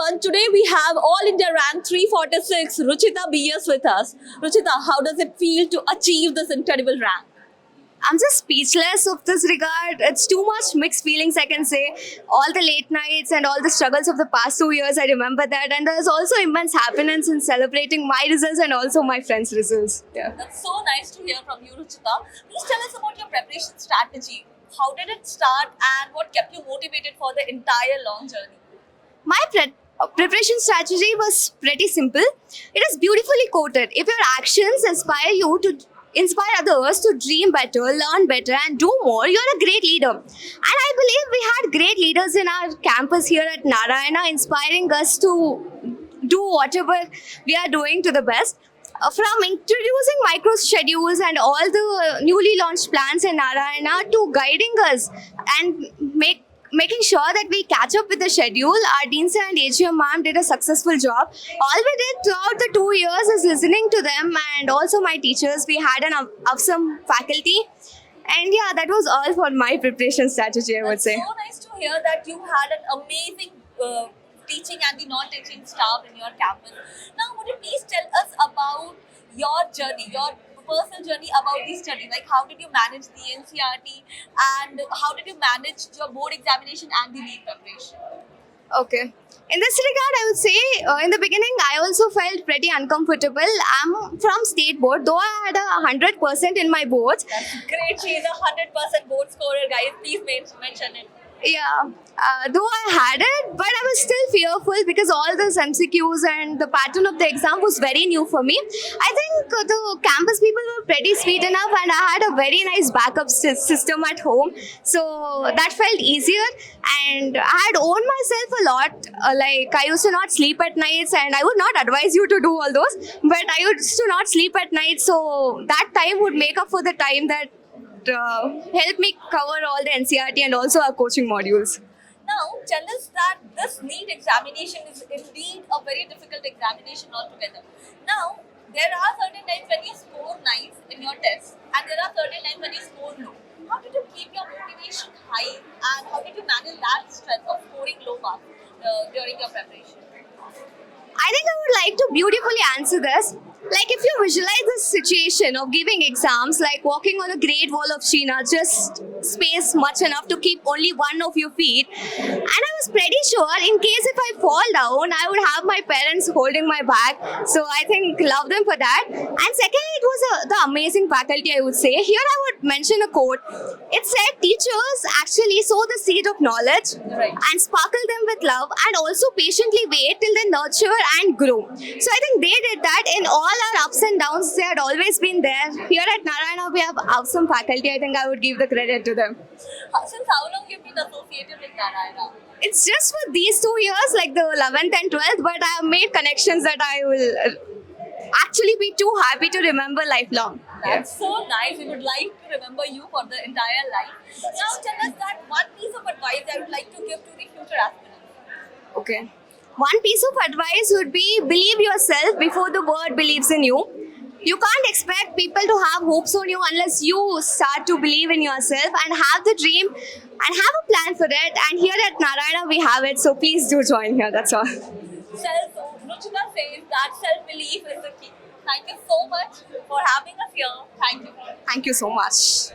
everyone. Today we have All India Rank 346 Ruchita BS with us. Ruchita, how does it feel to achieve this incredible rank? I'm just speechless of this regard. It's too much mixed feelings, I can say. All the late nights and all the struggles of the past 2 years, I remember that. And there's also immense happiness in celebrating my results and also my friends' results. Yeah. That's so nice to hear from you, Ruchita. Please tell us about your preparation strategy. How did it start and what kept you motivated for the entire long journey? My preparation strategy was pretty simple. It is beautifully quoted. If your actions inspire others to dream better, learn better, and do more, you're a great leader. And I believe we had great leaders in our campus here at Narayana, inspiring us to do whatever we are doing to the best. From introducing micro schedules and all the newly launched plans in Narayana to guiding us and making sure that we catch up with the schedule. Our Dean Sir and AGM ma'am did a successful job. All we did throughout the 2 years is listening to them and also my teachers. We had an awesome faculty. And yeah, that was all for my preparation strategy, I would say. It's so nice to hear that you had an amazing teaching and the non-teaching staff in your campus. Now, would you please tell us about your journey, your personal journey about the study? Like, how did you manage the NCRT and how did you manage your board examination and the NEET preparation? Okay. In this regard, I would say in the beginning, I also felt pretty uncomfortable. I'm from state board, though I had 100% in my boards. That's great. She is a 100% board scorer, guys. Please mention it. Yeah, though I had it, but I was still fearful because all those MCQs and the pattern of the exam was very new for me. I think the campus people were pretty sweet enough and I had a very nice backup system at home. So that felt easier and I had owned myself a lot. Like I used to not sleep at nights and I would not advise you to do all those, but I used to not sleep at night. So that time would make up for the time that help me cover all the NCRT and also our coaching modules. Now, tell us that this NEET examination is indeed a very difficult examination altogether. Now, there are certain times when you score nice in your tests and there are certain times when you score low. How did you keep your motivation high and how did you manage that stress of scoring low marks during your preparation? I think I would like to beautifully answer this. Like if you visualize the situation of giving exams, like walking on a great wall of China, just space much enough to keep only one of your feet. And I was pretty sure in case if I fall down, I would have my parents holding my back. So I think love them for that. And second, it was the amazing faculty, I would say. Here I would mention a quote. It said, teachers actually sow the seed of knowledge and sparkle them with love and also patiently wait till they nurture and grow. So I think they did that in all our ups and downs. They had always been there. Here at Narayana, we have awesome faculty. I think I would give the credit to them. Since how long you've been associated with Narayana? It's just for these 2 years, like the 11th and 12th, but I have made connections that I will actually be too happy to remember lifelong. That's so nice. We would like to remember you for the entire life. Now tell us that one piece of advice I would like to give to the future aspirants. Okay. One piece of advice would be believe yourself before the world believes in you. You can't expect people to have hopes on you unless you start to believe in yourself and have the dream and have a plan for it. And here at Narayana, we have it. So please do join here. That's all. Ruchita says that self-belief is the key. Thank you so much for having us here. Thank you. Thank you so much.